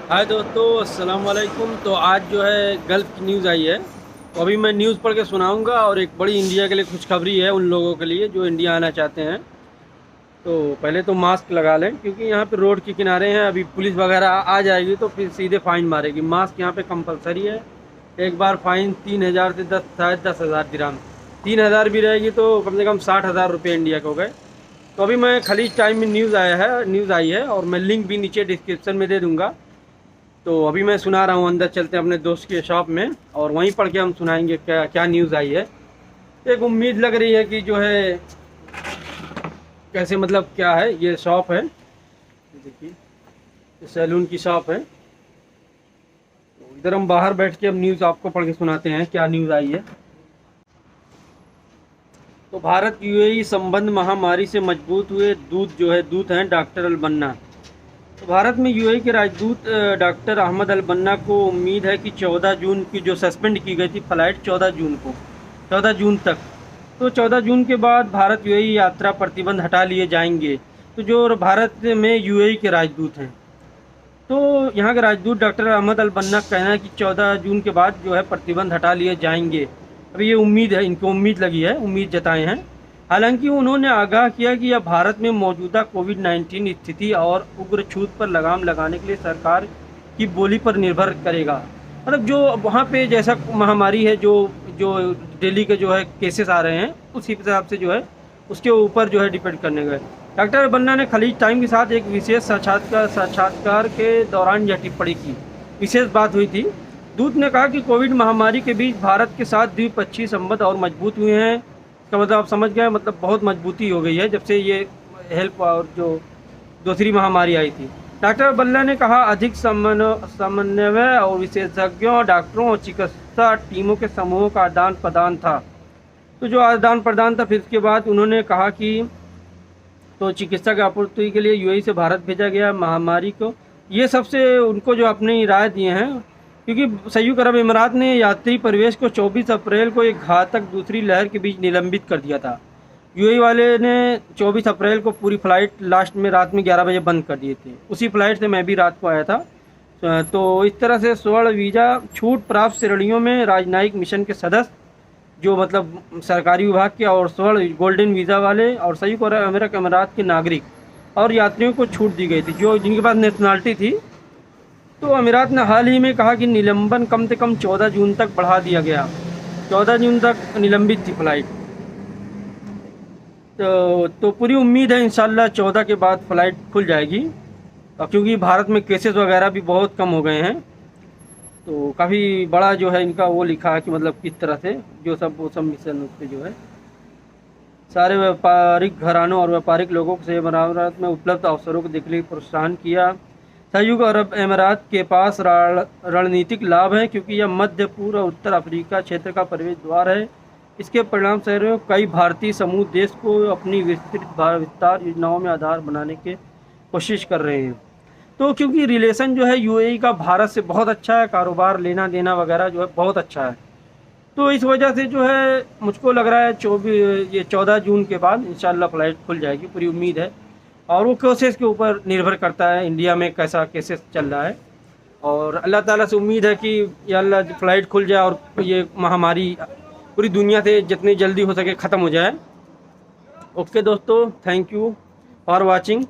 हाय दोस्तों, अस्सलाम वालेकुम। तो आज जो है गल्फ़ की न्यूज़ आई है, तो अभी मैं न्यूज़ पढ़ के सुनाऊंगा। और एक बड़ी इंडिया के लिए खुशखबरी है उन लोगों के लिए जो इंडिया आना चाहते हैं। तो पहले तो मास्क लगा लें, क्योंकि यहाँ पे रोड के किनारे हैं। अभी पुलिस वगैरह आ जाएगी तो फिर सीधे फ़ाइन मारेगी। मास्क यहाँ पे कंपलसरी है। एक बार फ़ाइन 3,000 से 10, शायद 10,000 दिरहम। 3,000 भी रहेगी तो कम से कम 60,000 रुपये इंडिया के हो गए। तो अभी मैं खलीज टाइम में न्यूज़ आई है, और मैं लिंक भी नीचे डिस्क्रिप्शन में दे दूँगा। तो अभी मैं सुना रहा हूँ, अंदर चलते हैं अपने दोस्त के शॉप में और वहीं पढ़ के हम सुनाएंगे क्या क्या न्यूज़ आई है। एक उम्मीद लग रही है कि जो है कैसे, मतलब क्या है, ये शॉप है, ये देखिए, ये सैलून की शॉप है। तो इधर हम बाहर बैठ के अब न्यूज़ आपको पढ़ के सुनाते हैं क्या न्यूज़ आई है। तो भारत यूएई संबंध महामारी से मजबूत हुए। दूत हैं डॉक्टर अल बन्ना। तो भारत में यूएई के राजदूत डॉक्टर अहमद अल बन्ना को उम्मीद है कि 14 जून की जो सस्पेंड की गई थी फ़्लाइट 14 जून तक, तो 14 जून के बाद भारत यूएई यात्रा प्रतिबंध हटा लिए जाएंगे। तो जो भारत में यूएई के राजदूत हैं, तो यहाँ के राजदूत डॉक्टर अहमद अल बन्ना का कहना है कि 14 जून के बाद जो है प्रतिबंध हटा लिए जाएंगे। अभी ये उम्मीद है, इनको उम्मीद लगी है, उम्मीद जताए हैं। हालांकि उन्होंने आगाह किया कि यह भारत में मौजूदा कोविड-19 स्थिति और उग्र छूत पर लगाम लगाने के लिए सरकार की बोली पर निर्भर करेगा। मतलब जो वहाँ पे जैसा महामारी है, जो जो दिल्ली के जो है केसेस आ रहे हैं, उस हिसाब से जो है उसके ऊपर जो है डिपेंड करने गए। डॉक्टर बन्ना ने खलीज टाइम के साथ एक विशेष साक्षात्कार के दौरान यह टिप्पणी की। विशेष बात हुई थी। दूत ने कहा कि कोविड महामारी के बीच भारत के साथ द्विपक्षीय संबंध और मजबूत हुए हैं। इसका मतलब आप समझ गए, मतलब बहुत मजबूती हो गई है जब से ये हेल्प और जो दूसरी महामारी आई थी। डॉक्टर बल्ला ने कहा अधिक समन्वय और विशेषज्ञों, डॉक्टरों और चिकित्सा टीमों के समूहों का आदान प्रदान था। तो जो आदान प्रदान था, फिर इसके बाद उन्होंने कहा कि तो चिकित्सा की आपूर्ति के लिए यूएई से भारत भेजा गया महामारी को। ये सबसे उनको जो अपनी राय दिए हैं, क्योंकि संयुक्त अरब अमीरात ने यात्री प्रवेश को 24 अप्रैल को एक घातक दूसरी लहर के बीच निलंबित कर दिया था। यूएई वाले ने 24 अप्रैल को पूरी फ्लाइट लास्ट में रात में 11 बजे बंद कर दिए थे। उसी फ्लाइट से मैं भी रात को आया था। तो इस तरह से स्वर्ण वीज़ा छूट प्राप्त श्रेणियों में राजनयिक मिशन के सदस्य, जो मतलब सरकारी विभाग के, और स्वर्ण गोल्डन वीज़ा वाले और संयुक्त अरब अमीरात के नागरिक और यात्रियों को छूट दी गई थी, जो जिनके पास नेशनलिटी थी। तो अमीरात ने हाल ही में कहा कि निलंबन कम से कम 14 जून तक बढ़ा दिया गया। 14 जून तक निलंबित थी फ्लाइट। तो पूरी उम्मीद है इंशाल्लाह 14 के बाद फ़्लाइट खुल जाएगी, क्योंकि भारत में केसेस वगैरह भी बहुत कम हो गए हैं। तो काफ़ी बड़ा जो है इनका वो लिखा है कि मतलब किस तरह से वो सब मिशन उस पर जो है सारे व्यापारिक घरानों और व्यापारिक लोगों से भारत में उपलब्ध अवसरों को देखने का प्रोत्साहन किया। संयुक्त अरब अमीरात के पास रणनीतिक लाभ है, क्योंकि यह मध्य पूर्व और उत्तर अफ्रीका क्षेत्र का प्रवेश द्वार है। इसके परिणाम स्वरूप कई भारतीय समूह देश को अपनी विस्तार योजनाओं में आधार बनाने की कोशिश कर रहे हैं। तो क्योंकि रिलेशन जो है यूएई का भारत से बहुत अच्छा है, कारोबार लेना देना वगैरह जो है बहुत अच्छा है। तो इस वजह से जो है मुझको लग रहा है 14 जून के बाद इंशाल्लाह फ़्लाइट खुल जाएगी, पूरी उम्मीद है। और वो केसेस के ऊपर निर्भर करता है इंडिया में कैसा केसेस चल रहा है। और अल्लाह ताला से उम्मीद है कि या अल्लाह फ़्लाइट खुल जाए और ये महामारी पूरी दुनिया से जितनी जल्दी हो सके ख़त्म हो जाए। ओके दोस्तों, थैंक यू फॉर वाचिंग।